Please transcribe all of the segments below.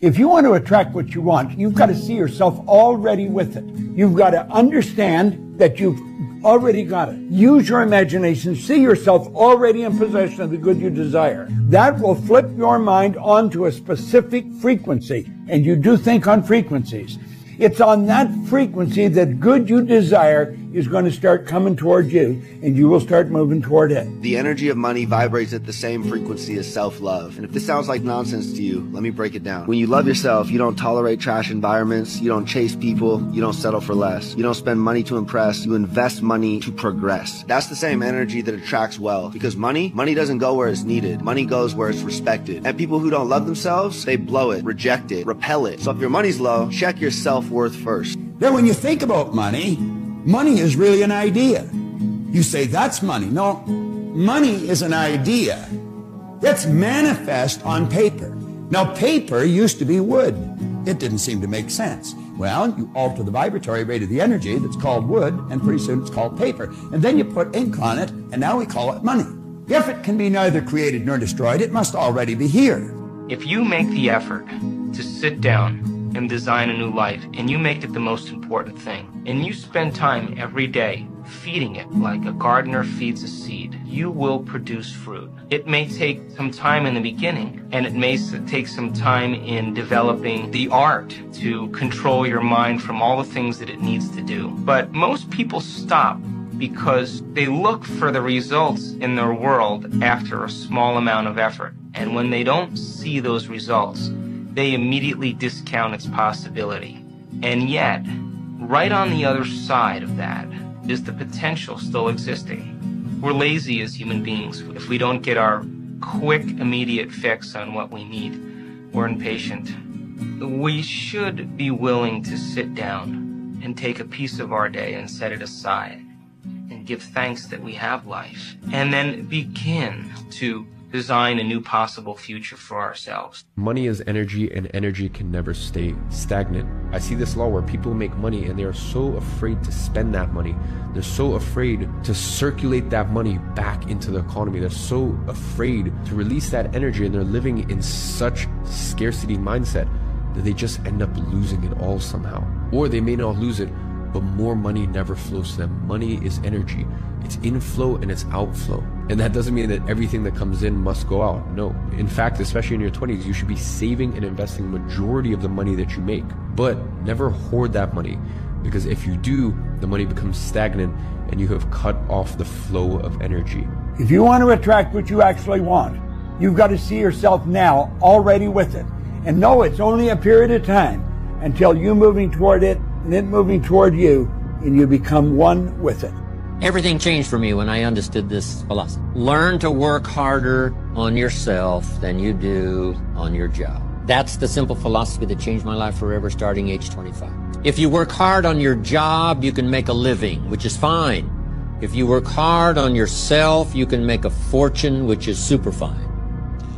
If you want to attract what you want, you've got to see yourself already with it. You've got to understand that you've already got it. Use your imagination. See yourself already in possession of the good you desire. That will flip your mind onto a specific frequency. And you do think on frequencies. It's on that frequency that good you desire is going to start coming toward you, and you will start moving toward it. The energy of money vibrates at the same frequency as self-love. And if this sounds like nonsense to you, let me break it down. When you love yourself, you don't tolerate trash environments, you don't chase people, you don't settle for less. You don't spend money to impress, you invest money to progress. That's the same energy that attracts wealth. Because money doesn't go where it's needed. Money goes where it's respected. And people who don't love themselves, they blow it, reject it, repel it. So if your money's low, check your self-worth first. Then when you think about money, money is really an idea. You say, that's money. No, money is an idea. It's manifest on paper. Now, paper used to be wood. It didn't seem to make sense. Well, you alter the vibratory rate of the energy that's called wood, and pretty soon it's called paper. And then you put ink on it, and now we call it money. If it can be neither created nor destroyed, it must already be here. If you make the effort to sit down and design a new life, and you make it the most important thing, and you spend time every day feeding it like a gardener feeds a seed, you will produce fruit. It may take some time in the beginning, and it may take some time in developing the art to control your mind from all the things that it needs to do. But most people stop because they look for the results in their world after a small amount of effort. And when they don't see those results, they immediately discount its possibility. And yet, right on the other side of that is the potential still existing. We're lazy as human beings. If we don't get our quick, immediate fix on what we need, we're impatient. We should be willing to sit down and take a piece of our day and set it aside and give thanks that we have life, and then begin to design a new possible future for ourselves. Money is energy, and energy can never stay stagnant. I see this law where people make money and they are so afraid to spend that money. They're so afraid to circulate that money back into the economy. They're so afraid to release that energy, and they're living in such scarcity mindset that they just end up losing it all somehow. Or they may not lose it, but more money never flows to them. Money is energy. It's inflow and it's outflow. And that doesn't mean that everything that comes in must go out. No. In fact, especially in your 20s, you should be saving and investing majority of the money that you make. But never hoard that money, because if you do, the money becomes stagnant and you have cut off the flow of energy. If you want to attract what you actually want, you've got to see yourself now already with it. And know it's only a period of time until you moving toward it and it moving toward you, and you become one with it. Everything changed for me when I understood this philosophy. Learn to work harder on yourself than you do on your job. That's the simple philosophy that changed my life forever, starting age 25. If you work hard on your job, you can make a living, which is fine. If you work hard on yourself, you can make a fortune, which is super fine.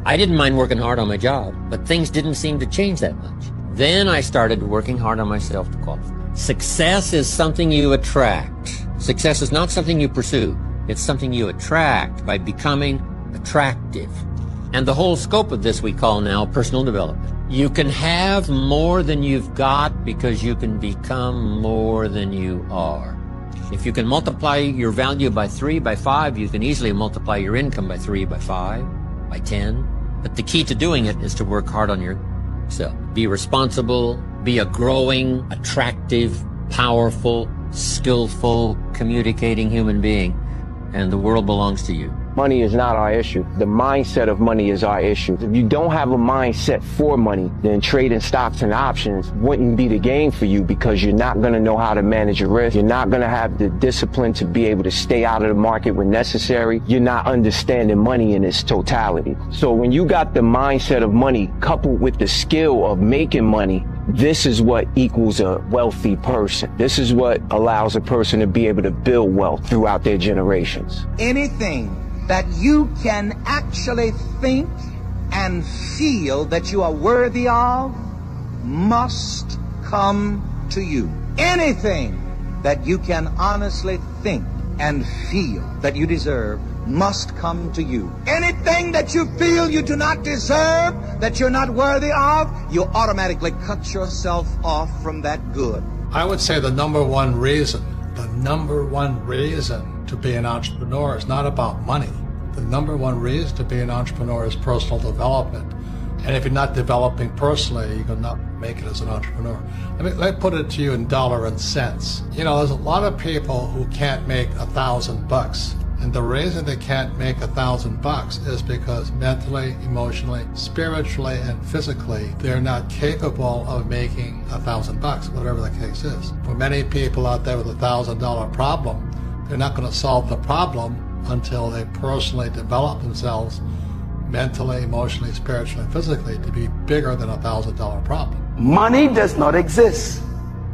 I didn't mind working hard on my job, but things didn't seem to change that much. Then I started working hard on myself to qualify. Success is something you attract. Success is not something you pursue. It's something you attract by becoming attractive. And the whole scope of this we call now personal development. You can have more than you've got because you can become more than you are. If you can multiply your value by 3, by 5, you can easily multiply your income by 3, by 5, by 10. But the key to doing it is to work hard on yourself. Be responsible, be a growing, attractive, powerful, skillful, communicating human being, and the world belongs to you. Money is not our issue. The mindset of money is our issue. If you don't have a mindset for money, then trading stocks and options wouldn't be the game for you, because you're not going to know how to manage your risk. You're not going to have the discipline to be able to stay out of the market when necessary. You're not understanding money in its totality. So when you got the mindset of money coupled with the skill of making money, this is what equals a wealthy person. This is what allows a person to be able to build wealth throughout their generations. Anything that you can actually think and feel that you are worthy of must come to you. Anything that you can honestly think and feel that you deserve must come to you. Anything that you feel you do not deserve, that you're not worthy of, you automatically cut yourself off from that good. I would say the number one reason to be an entrepreneur is not about money. The number one reason to be an entrepreneur is personal development. And if you're not developing personally, you're not make it as an entrepreneur. Let me put it to you in dollar and cents. You know, there's a lot of people who can't make $1,000. And the reason they can't make $1,000 is because mentally, emotionally, spiritually, and physically, they're not capable of making $1,000, whatever the case is. For many people out there with a $1,000 problem, they're not going to solve the problem until they personally develop themselves mentally, emotionally, spiritually, and physically to be bigger than a $1,000 problem. Money does not exist.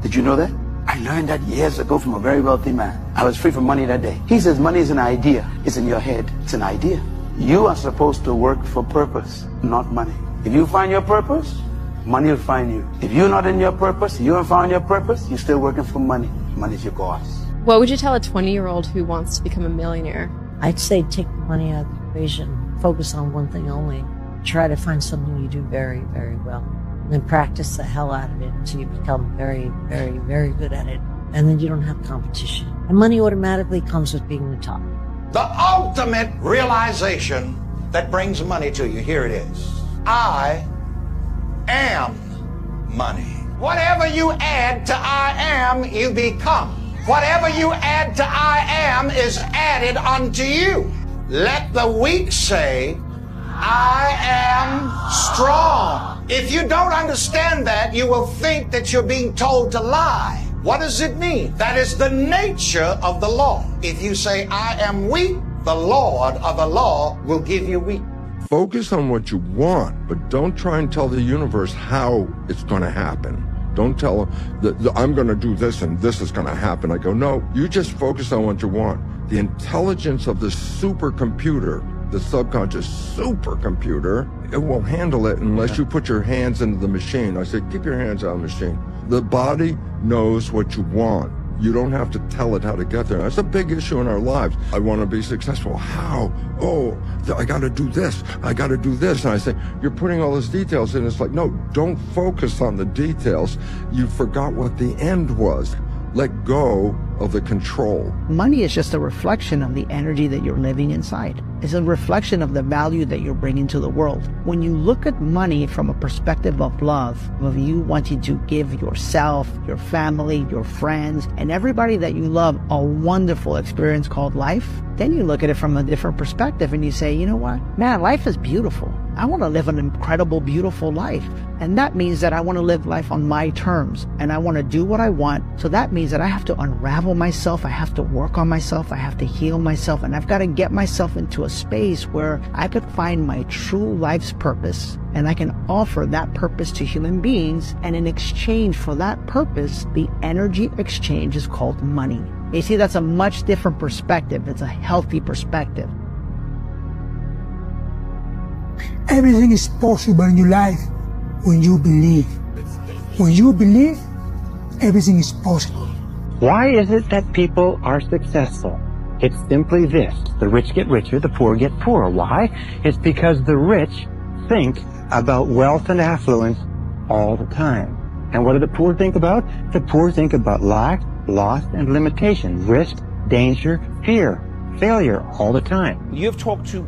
Did you know that? I learned that years ago from a very wealthy man. I was free from money that day. He says money is an idea. It's in your head. It's an idea. You are supposed to work for purpose, not money. If you find your purpose, money will find you. If you're not in your purpose, you haven't found your purpose, you're still working for money. Money's your boss. What would you tell a 20-year-old who wants to become a millionaire? I'd say take the money out of the equation. Focus on one thing only. Try to find something you do very, very well. And then practice the hell out of it until you become very, very, very good at it. And then you don't have competition. And money automatically comes with being the top. The ultimate realization that brings money to you, here it is. I am money. Whatever you add to I am, you become. Whatever you add to I am is added unto you. Let the weak say, I am strong. If you don't understand that, you will think that you're being told to lie. What does it mean? That is the nature of the law. If you say, I am weak, the Lord of the law will give you weak. Focus on what you want, but don't try and tell the universe how it's going to happen. Don't tell them that I'm going to do this and this is going to happen. I go, no, you just focus on what you want. The intelligence of the supercomputer, the subconscious supercomputer, it will handle it unless you put your hands into the machine. I say, keep your hands out of the machine. The body knows what you want. You don't have to tell it how to get there. That's a big issue in our lives. I want to be successful. How? Oh, I got to do this. I got to do this. And I say, you're putting all those details in. It's like, no, don't focus on the details. You forgot what the end was. Let go of the control. Money is just a reflection of the energy that you're living inside. It's a reflection of the value that you're bringing to the world. When you look at money from a perspective of love, of you wanting to give yourself, your family, your friends, and everybody that you love a wonderful experience called life, then you look at it from a different perspective and you say, you know what? Man, life is beautiful. I want to live an incredible, beautiful life. And that means that I want to live life on my terms and I want to do what I want. So that means that I have to unravel myself. I have to work on myself. I have to heal myself. And I've got to get myself into a space where I could find my true life's purpose and I can offer that purpose to human beings. And in exchange for that purpose, the energy exchange is called money. You see, that's a much different perspective. It's a healthy perspective. Everything is possible in your life when you believe. When you believe, everything is possible. Why is it that people are successful? It's simply this. The rich get richer, the poor get poorer. Why? It's because the rich think about wealth and affluence all the time. And what do the poor think about? The poor think about lack, loss, and limitation, risk, danger, fear, failure all the time. You've talked to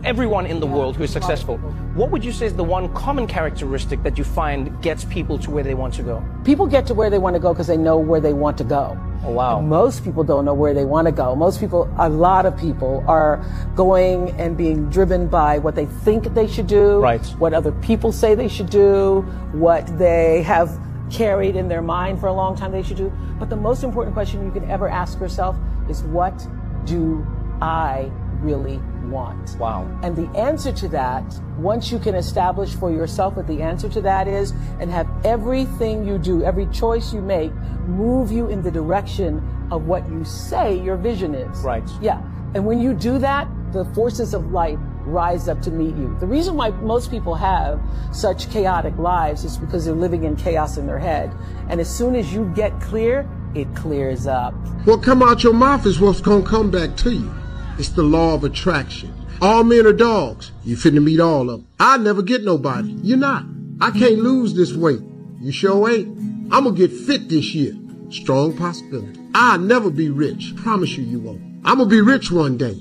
everyone in the world who is successful. What would you say is the one common characteristic that you find gets people to where they want to go? People get to where they want to go because they know where they want to go. Oh, wow. And most people don't know where they want to go. Most people, a lot of people are going and being driven by what they think they should do, right, what other people say they should do, what they have carried in their mind for a long time they should do. But the most important question you can ever ask yourself is, what do I really want? Wow. And the answer to that, once you can establish for yourself what the answer to that is, and have everything you do, every choice you make, move you in the direction of what you say your vision is. Right. Yeah. And when you do that, the forces of life rise up to meet you. The reason why most people have such chaotic lives is because they're living in chaos in their head. And as soon as you get clear, it clears up. What come out your mouth is what's going to come back to you. It's the law of attraction. All men are dogs. You finna meet all of them. I never get nobody. You're not. I can't lose this weight. You sure ain't. I'm gonna get fit this year. Strong possibility. I'll never be rich. Promise you won't. I'm gonna be rich one day.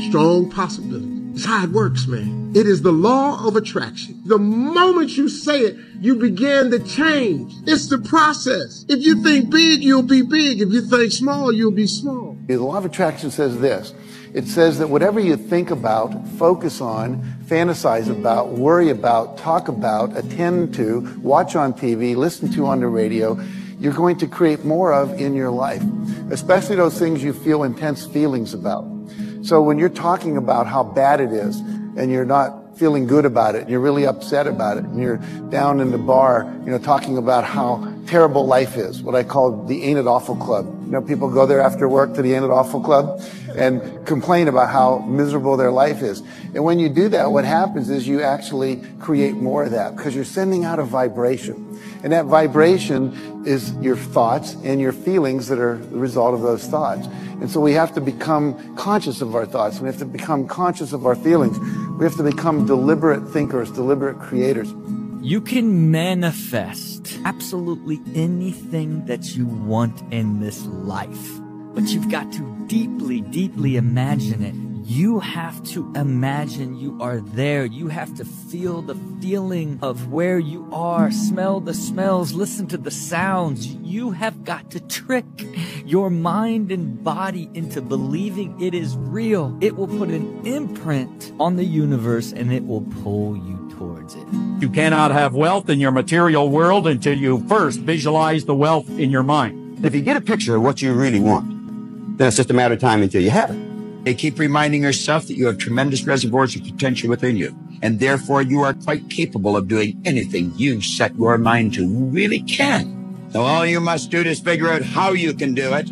Strong possibility. It's how it works, man. It is the law of attraction. The moment you say it, you begin to change. It's the process. If you think big, you'll be big. If you think small, you'll be small. The law of attraction says this. It says that whatever you think about, focus on, fantasize about, worry about, talk about, attend to, watch on TV, listen to on the radio, you're going to create more of in your life, especially those things you feel intense feelings about. So when you're talking about how bad it is and you're not feeling good about it, and you're really upset about it, and you're down in the bar, talking about how terrible life is, what I call the Ain't It Awful Club. People go there after work to the Ain't It Awful Club and complain about how miserable their life is. And when you do that, what happens is you actually create more of that because you're sending out a vibration. And that vibration is your thoughts and your feelings that are the result of those thoughts. And so we have to become conscious of our thoughts. We have to become conscious of our feelings. We have to become deliberate thinkers, deliberate creators. You can manifest absolutely anything that you want in this life, but you've got to deeply, deeply imagine it. You have to imagine you are there. You have to feel the feeling of where you are, smell the smells, listen to the sounds. You have got to trick your mind and body into believing it is real. It will put an imprint on the universe and it will pull you towards it. You cannot have wealth in your material world until you first visualize the wealth in your mind. If you get a picture of what you really want, then it's just a matter of time until you have it. They keep reminding yourself that you have tremendous reservoirs of potential within you, and therefore you are quite capable of doing anything you set your mind to. You really can. So all you must do is figure out how you can do it,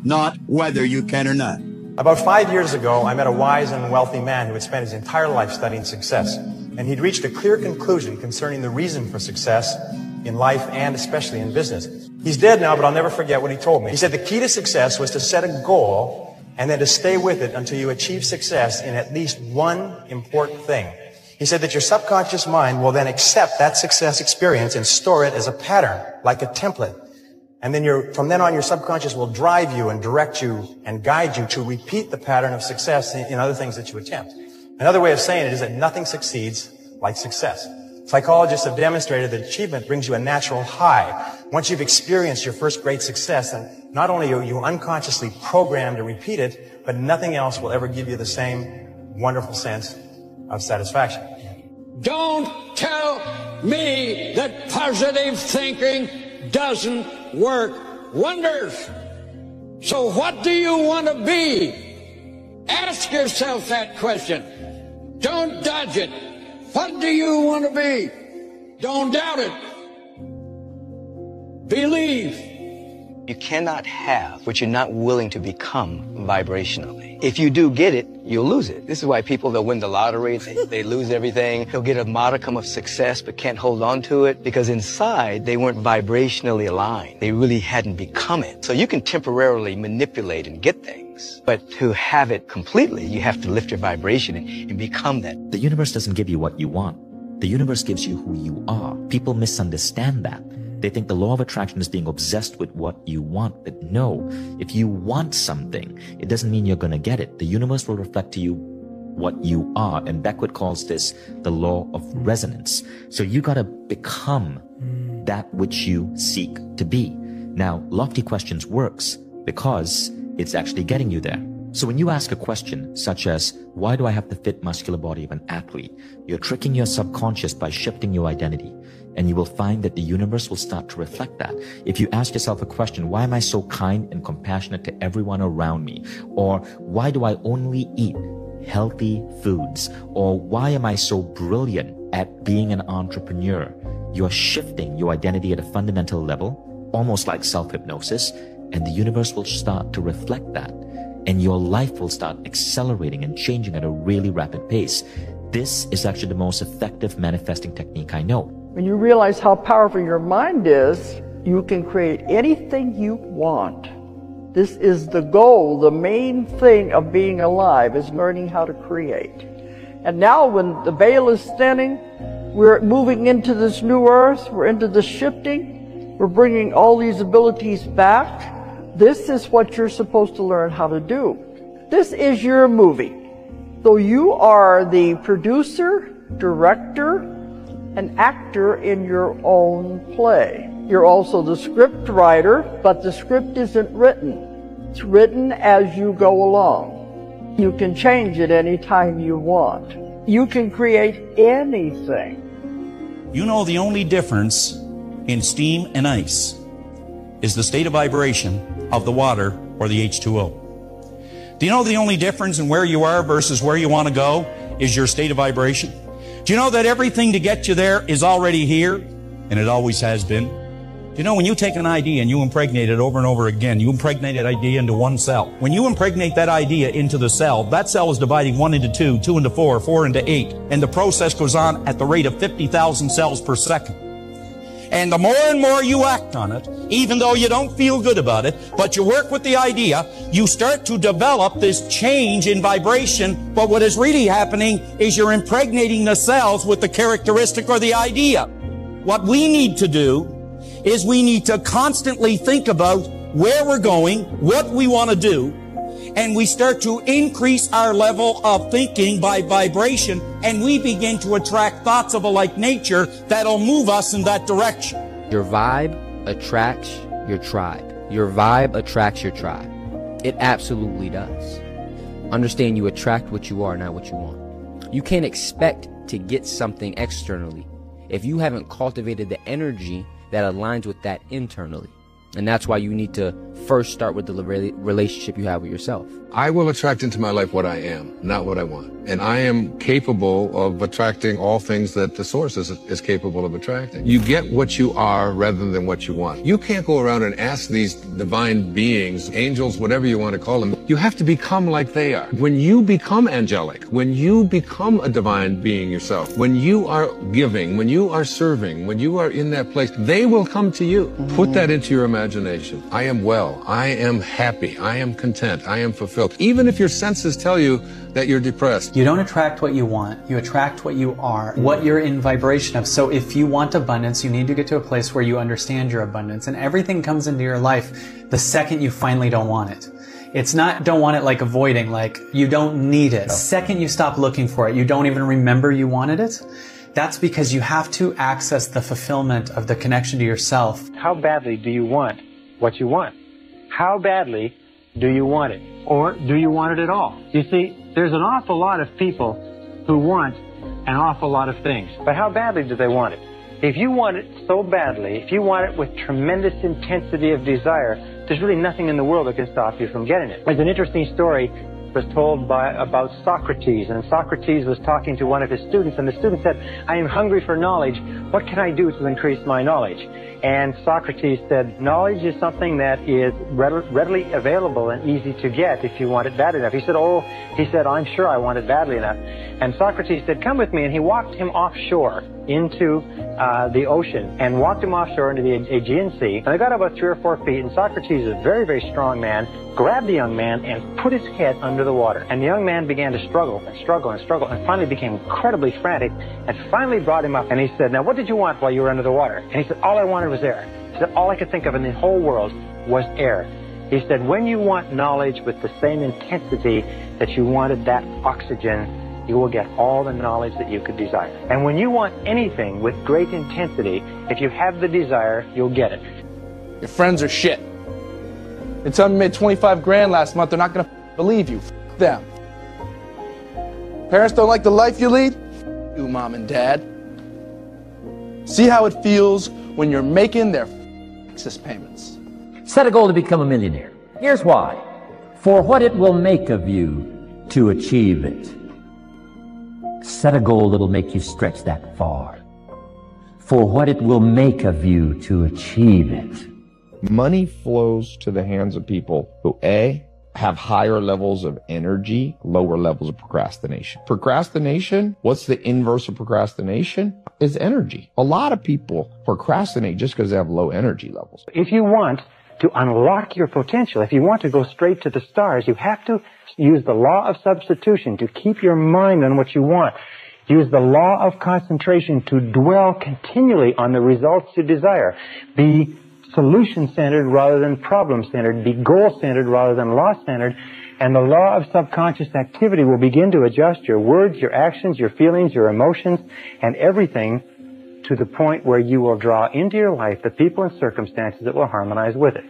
not whether you can or not. About 5 years ago, I met a wise and wealthy man who had spent his entire life studying success, and he'd reached a clear conclusion concerning the reason for success in life and especially in business. He's dead now, but I'll never forget what he told me. He said the key to success was to set a goal and then to stay with it until you achieve success in at least one important thing. He said that your subconscious mind will then accept that success experience and store it as a pattern, like a template. And then from then on, your subconscious will drive you and direct you and guide you to repeat the pattern of success in other things that you attempt. Another way of saying it is that nothing succeeds like success. Psychologists have demonstrated that achievement brings you a natural high. Once you've experienced your first great success, then not only are you unconsciously programmed to repeat it, but nothing else will ever give you the same wonderful sense of satisfaction. Don't tell me that positive thinking doesn't work wonders. So what do you want to be? Ask yourself that question. Don't dodge it. What do you want to be? Don't doubt it. Believe. You cannot have what you're not willing to become vibrationally. If you do get it, you'll lose it. This is why people, they'll win the lottery, they lose everything. They'll get a modicum of success but can't hold on to it because inside they weren't vibrationally aligned. They really hadn't become it. So you can temporarily manipulate and get things, but to have it completely, you have to lift your vibration and become that. The universe doesn't give you what you want. The universe gives you who you are. People misunderstand that. They think the law of attraction is being obsessed with what you want. But no, if you want something, it doesn't mean you're going to get it. The universe will reflect to you what you are. And Beckwith calls this the law of resonance. So you got to become that which you seek to be. Now, Lofty Questions works because it's actually getting you there. So when you ask a question such as, why do I have the fit muscular body of an athlete? You're tricking your subconscious by shifting your identity. And you will find that the universe will start to reflect that. If you ask yourself a question, why am I so kind and compassionate to everyone around me? Or why do I only eat healthy foods? Or why am I so brilliant at being an entrepreneur? You're shifting your identity at a fundamental level, almost like self-hypnosis, and the universe will start to reflect that. And your life will start accelerating and changing at a really rapid pace. This is actually the most effective manifesting technique I know. When you realize how powerful your mind is, you can create anything you want. This is the goal. The main thing of being alive is learning how to create. And now when the veil is thinning, we're moving into this new earth, we're into the shifting, we're bringing all these abilities back. This is what you're supposed to learn how to do. This is your movie. So you are the producer, director, and actor in your own play. You're also the script writer, but the script isn't written. It's written as you go along. You can change it any time you want. You can create anything. You know, the only difference in steam and ice is the state of vibration of the water or the H2O. Do you know the only difference in where you are versus where you want to go is your state of vibration? Do you know that everything to get you there is already here, and it always has been? Do you know when you take an idea and you impregnate it over and over again, you impregnate that idea into one cell. When you impregnate that idea into the cell, that cell is dividing 1 into 2, 2 into 4, 4 into 8, and the process goes on at the rate of 50,000 cells per second. And the more and more you act on it, even though you don't feel good about it, but you work with the idea, you start to develop this change in vibration. But what is really happening is you're impregnating the cells with the characteristic or the idea. What we need to do is we need to constantly think about where we're going, what we want to do, and we start to increase our level of thinking by vibration, and we begin to attract thoughts of a like nature that'll move us in that direction. Your vibe attracts your tribe. Your vibe attracts your tribe. It absolutely does. Understand you attract what you are, not what you want. You can't expect to get something externally if you haven't cultivated the energy that aligns with that internally. And that's why you need to first start with the relationship you have with yourself. I will attract into my life what I am, not what I want. And I am capable of attracting all things that the source is capable of attracting. You get what you are rather than what you want. You can't go around and ask these divine beings, angels, whatever you want to call them. You have to become like they are. When you become angelic, when you become a divine being yourself, when you are giving, when you are serving, when you are in that place, they will come to you. Put that into your imagination. I am well. I am happy. I am content. I am fulfilled. Even if your senses tell you that you're depressed. You don't attract what you want. You attract what you are, what you're in vibration of. So if you want abundance, you need to get to a place where you understand your abundance, and everything comes into your life the second you finally don't want it. It's not don't want it like avoiding, like you don't need it. The second you stop looking for it, you don't even remember you wanted it. That's because you have to access the fulfillment of the connection to yourself. How badly do you want what you want? How badly do you want it? Or do you want it at all? You see, there's an awful lot of people who want an awful lot of things. But how badly do they want it? If you want it so badly, if you want it with tremendous intensity of desire, there's really nothing in the world that can stop you from getting it. There's an interesting story was told about Socrates, and Socrates was talking to one of his students, and the student said, I am hungry for knowledge. What can I do to increase my knowledge? And Socrates said, knowledge is something that is readily available and easy to get if you want it bad enough. He said, I'm sure I want it badly enough. And Socrates said, come with me, and he walked him offshore into the ocean, and walked him offshore into the Aegean Sea. And they got about 3 or 4 feet, and Socrates, a very, very strong man, grabbed the young man and put his head under the water. And the young man began to struggle and struggle and struggle, and finally became incredibly frantic, and finally brought him up. And he said, now what did you want while you were under the water? And he said, all I wanted was air. He said, all I could think of in the whole world was air. He said, when you want knowledge with the same intensity that you wanted that oxygen, you will get all the knowledge that you could desire. And when you want anything with great intensity, if you have the desire, you'll get it. Your friends are shit. They tell me you made 25 grand last month, they're not gonna believe you. F them. Parents don't like the life you lead? You, mom and dad. See how it feels when you're making their excess payments. Set a goal to become a millionaire. Here's why. For what it will make of you to achieve it. Set a goal that'll make you stretch that far. For what it will make of you to achieve it. Money flows to the hands of people who, A, have higher levels of energy, lower levels of procrastination. Procrastination, what's the inverse of procrastination? Is energy. A lot of people procrastinate just because they have low energy levels. If you want to unlock your potential, if you want to go straight to the stars, you have to use the law of substitution to keep your mind on what you want. Use the law of concentration to dwell continually on the results you desire. Be solution-centered rather than problem-centered. Be goal-centered rather than loss-centered. And the law of subconscious activity will begin to adjust your words, your actions, your feelings, your emotions, and everything to the point where you will draw into your life the people and circumstances that will harmonize with it.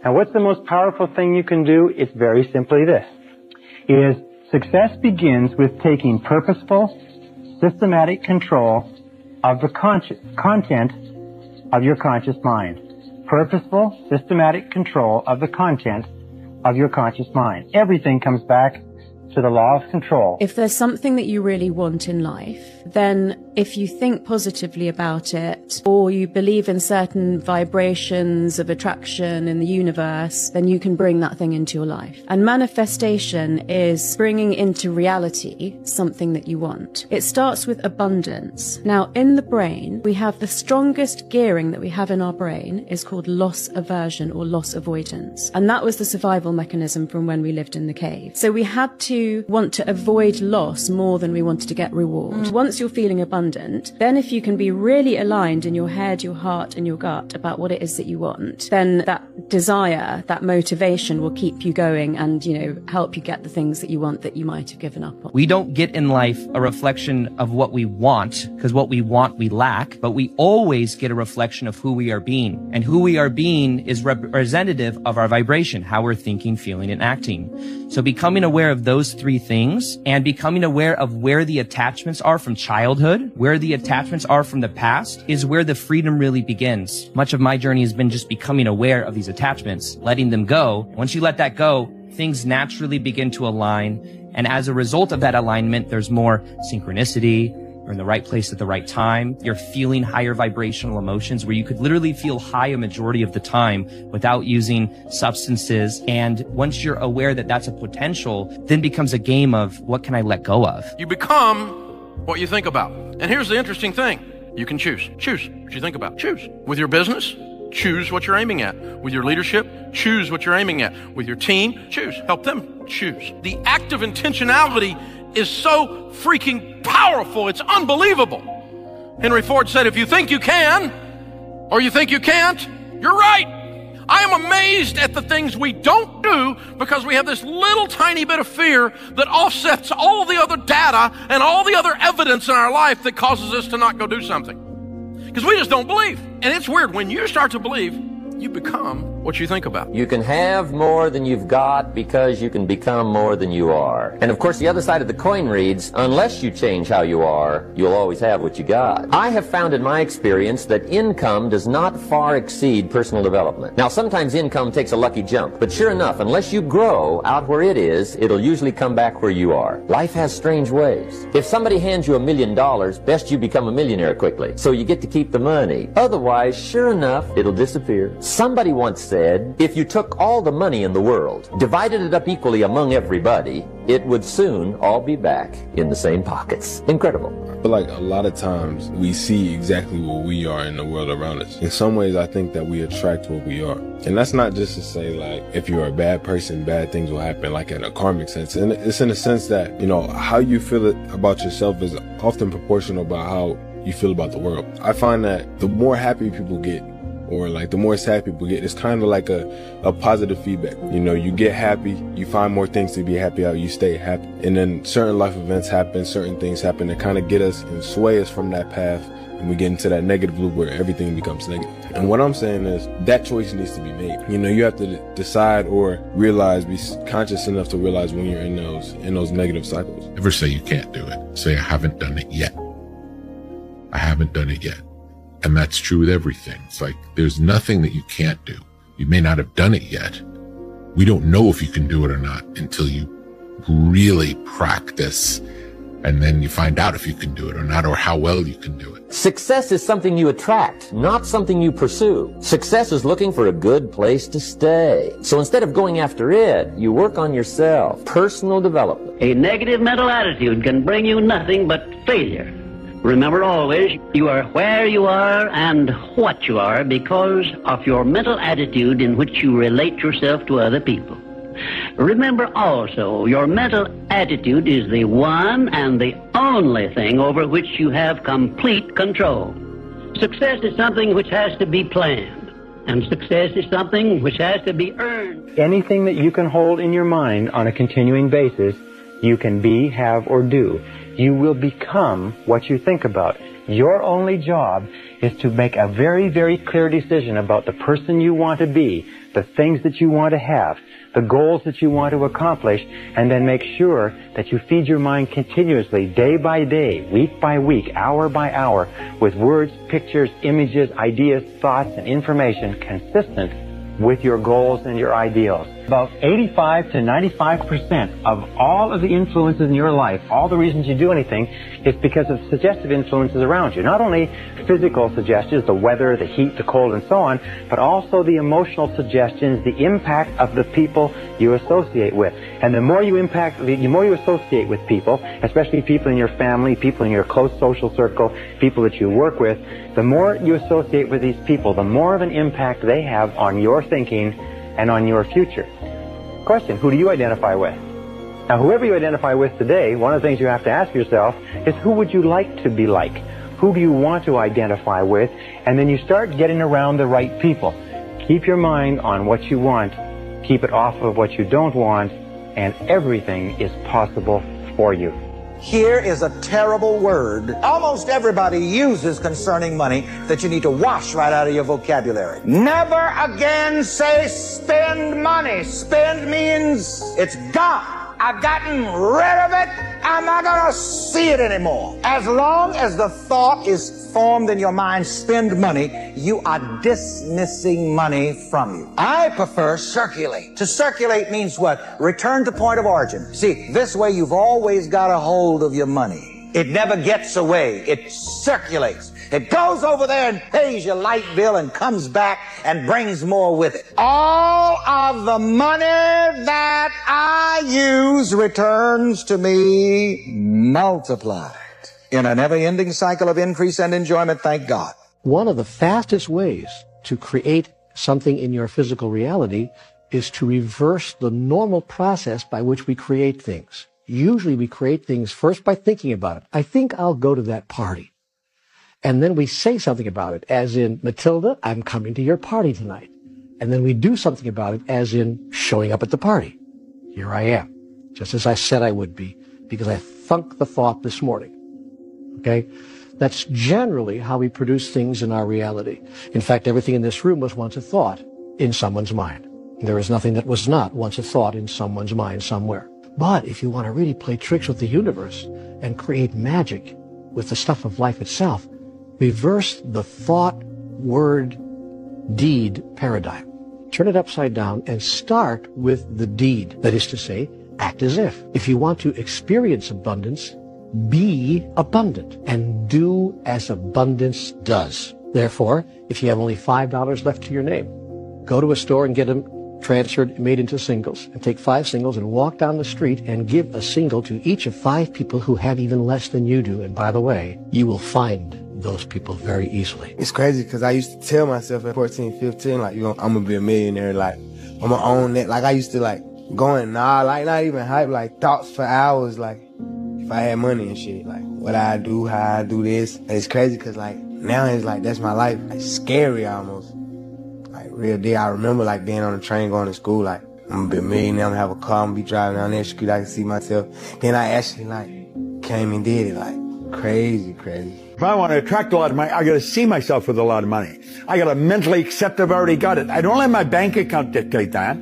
Now, what's the most powerful thing you can do? It's very simply this, is success begins with taking purposeful, systematic control of the content of your conscious mind. Purposeful, systematic control of the content of your conscious mind. Everything comes back to the law of control. If there's something that you really want in life, then if you think positively about it, or you believe in certain vibrations of attraction in the universe, then you can bring that thing into your life. And manifestation is bringing into reality something that you want. It starts with abundance. Now, in the brain, we have the strongest gearing that we have in our brain is called loss aversion or loss avoidance. And that was the survival mechanism from when we lived in the cave. So we had to want to avoid loss more than we wanted to get reward. Once you're feeling abundant, then if you can be really aligned in your head, your heart, and your gut about what it is that you want, then that desire, that motivation will keep you going and, you know, help you get the things that you want that you might have given up on. We don't get in life a reflection of what we want, because what we want we lack, but we always get a reflection of who we are being. And who we are being is representative of our vibration, how we're thinking, feeling, and acting. So becoming aware of those three things and becoming aware of where the attachments are from childhood, where the attachments are from the past, is where the freedom really begins. Much of my journey has been just becoming aware of these attachments, letting them go. Once you let that go, things naturally begin to align. And as a result of that alignment, there's more synchronicity. You're in the right place at the right time. You're feeling higher vibrational emotions where you could literally feel high a majority of the time without using substances. And once you're aware that that's a potential, then becomes a game of what can I let go of? You become what you think about. And here's the interesting thing. You can choose. Choose what you think about. Choose. With your business, choose what you're aiming at. With your leadership, choose what you're aiming at. With your team, choose. Help them choose. The act of intentionality is so freaking powerful. It's unbelievable. Henry Ford said, if you think you can, or you think you can't, you're right. I am amazed at the things we don't do because we have this little tiny bit of fear that offsets all the other data and all the other evidence in our life that causes us to not go do something. Because we just don't believe. And it's weird. When you start to believe, you become what you think about. You can have more than you've got because you can become more than you are. And of course, the other side of the coin reads, unless you change how you are, you'll always have what you got. I have found in my experience that income does not far exceed personal development. Now, sometimes income takes a lucky jump, but sure enough, unless you grow out where it is, it'll usually come back where you are. Life has strange ways. If somebody hands you $1 million, best you become a millionaire quickly, so you get to keep the money. Otherwise, sure enough, it'll disappear. Somebody once said, if you took all the money in the world, divided it up equally among everybody, it would soon all be back in the same pockets. Incredible. I feel like a lot of times we see exactly what we are in the world around us. In some ways, I think that we attract what we are. And that's not just to say, like, if you're a bad person, bad things will happen, like in a karmic sense. And it's in a sense that, you know, how you feel about yourself is often proportional about how you feel about the world. I find that the more happy people get, or like the more sad people get, it's kind of like a positive feedback. You know, you get happy, you find more things to be happy about, you stay happy. And then certain life events happen, certain things happen that kind of get us and sway us from that path. And we get into that negative loop where everything becomes negative. And what I'm saying is that choice needs to be made. You know, you have to decide or realize, be conscious enough to realize when you're in those negative cycles. Never say you can't do it. Say, I haven't done it yet. I haven't done it yet. And that's true with everything. It's like, there's nothing that you can't do. You may not have done it yet. We don't know if you can do it or not until you really practice. And then you find out if you can do it or not, or how well you can do it. Success is something you attract, not something you pursue. Success is looking for a good place to stay. So instead of going after it, you work on yourself. Personal development. A negative mental attitude can bring you nothing but failure. Remember always, you are where you are and what you are because of your mental attitude in which you relate yourself to other people. Remember also, your mental attitude is the one and the only thing over which you have complete control. Success is something which has to be planned, and success is something which has to be earned. Anything that you can hold in your mind on a continuing basis, you can be, have, or do. You will become what you think about. Your only job is to make a very, very clear decision about the person you want to be, the things that you want to have, the goals that you want to accomplish, and then make sure that you feed your mind continuously, day by day, week by week, hour by hour, with words, pictures, images, ideas, thoughts, and information consistent with your goals and your ideals. About 85 to 95% of all of the influences in your life, all the reasons you do anything, is because of suggestive influences around you. Not only physical suggestions, the weather, the heat, the cold, and so on, but also the emotional suggestions, the impact of the people you associate with. And the more you associate with people, especially people in your family, people in your close social circle, people that you work with, the more you associate with these people, the more of an impact they have on your thinking and on your future. Question, who do you identify with? Now, whoever you identify with today, one of the things you have to ask yourself is, who would you like to be like? Who do you want to identify with? And then you start getting around the right people. Keep your mind on what you want, keep it off of what you don't want, and everything is possible for you. Here is a terrible word almost everybody uses concerning money that you need to wash right out of your vocabulary. Never again say spend money. Spend means it's gone. I've gotten rid of it. I'm not going to see it anymore. As long as the thought is formed in your mind, spend money, you are dismissing money from you. I prefer circulate. To circulate means what? Return to point of origin. See, this way you've always got a hold of your money. It never gets away. It circulates. It goes over there and pays your light bill and comes back and brings more with it. All of the money that I use returns to me multiplied in a never-ending cycle of increase and enjoyment, thank God. One of the fastest ways to create something in your physical reality is to reverse the normal process by which we create things. Usually we create things first by thinking about it. I think I'll go to that party. And then we say something about it, as in, Matilda, I'm coming to your party tonight. And then we do something about it, as in showing up at the party. Here I am, just as I said I would be, because I thunk the thought this morning. Okay? That's generally how we produce things in our reality. In fact, everything in this room was once a thought in someone's mind. There is nothing that was not once a thought in someone's mind somewhere. But if you want to really play tricks with the universe and create magic with the stuff of life itself, reverse the thought, word, deed paradigm. Turn it upside down and start with the deed. That is to say, act as if. If you want to experience abundance, be abundant and do as abundance does. Therefore, if you have only $5 left to your name, go to a store and get them transferred, made into singles, and take 5 singles and walk down the street and give a single to each of 5 people who have even less than you do. And by the way, you will find those people very easily. It's crazy because I used to tell myself at 14, 15, like, I'm going to be a millionaire, like, I'm going to own that. Like, I used to, like, going, like, not even hype, like, thoughts for hours, like, if I had money and shit, like, what I do, how I do this. And it's crazy because, like, now it's like, that's my life. Like, scary almost. Like, real deal. I remember, like, being on the train going to school, like, I'm going to be a millionaire, I'm going to have a car, I'm going to be driving down that street, I can see myself. Then I actually, like, came and did it, like, crazy. If I want to attract a lot of money, I got to see myself with a lot of money. I got to mentally accept I've already got it. I don't let my bank account dictate that.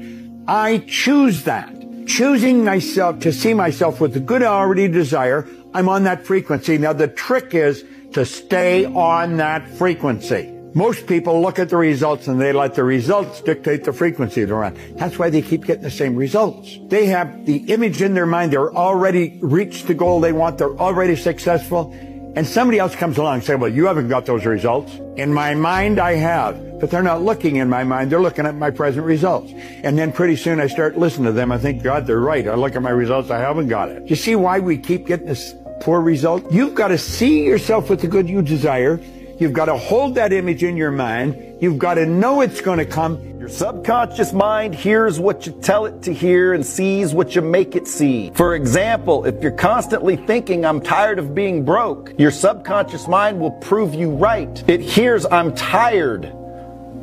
I choose that. Choosing myself to see myself with the good I already desire, I'm on that frequency. Now the trick is to stay on that frequency. Most people look at the results and they let the results dictate the frequency they're on. That's why they keep getting the same results. They have the image in their mind. They're already reached the goal they want. They're already successful. And somebody else comes along and says, well, you haven't got those results. In my mind, I have. But they're not looking in my mind. They're looking at my present results. And then pretty soon I start listening to them. I think, God, they're right. I look at my results. I haven't got it. You see why we keep getting this poor result. You've got to see yourself with the good you desire. You've got to hold that image in your mind. You've got to know it's going to come. Your subconscious mind hears what you tell it to hear and sees what you make it see. For example, if you're constantly thinking, I'm tired of being broke, your subconscious mind will prove you right. It hears, I'm tired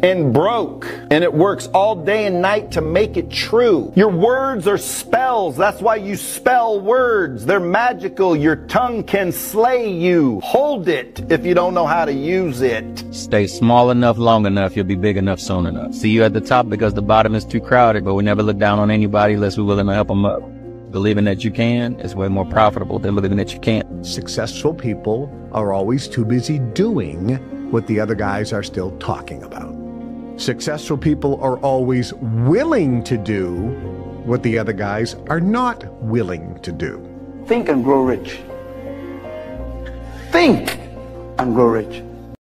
and broke, and it works all day and night to make it true. Your words are spells. That's why you spell words. They're magical. Your tongue can slay you. Hold it if you don't know how to use it. Stay small enough long enough, you'll be big enough soon enough. See you at the top because the bottom is too crowded, but we never look down on anybody unless we're willing to help them up. Believing that you can is way more profitable than believing that you can't. Successful people are always too busy doing what the other guys are still talking about. Successful people are always willing to do what the other guys are not willing to do. Think and grow rich. Think and grow rich.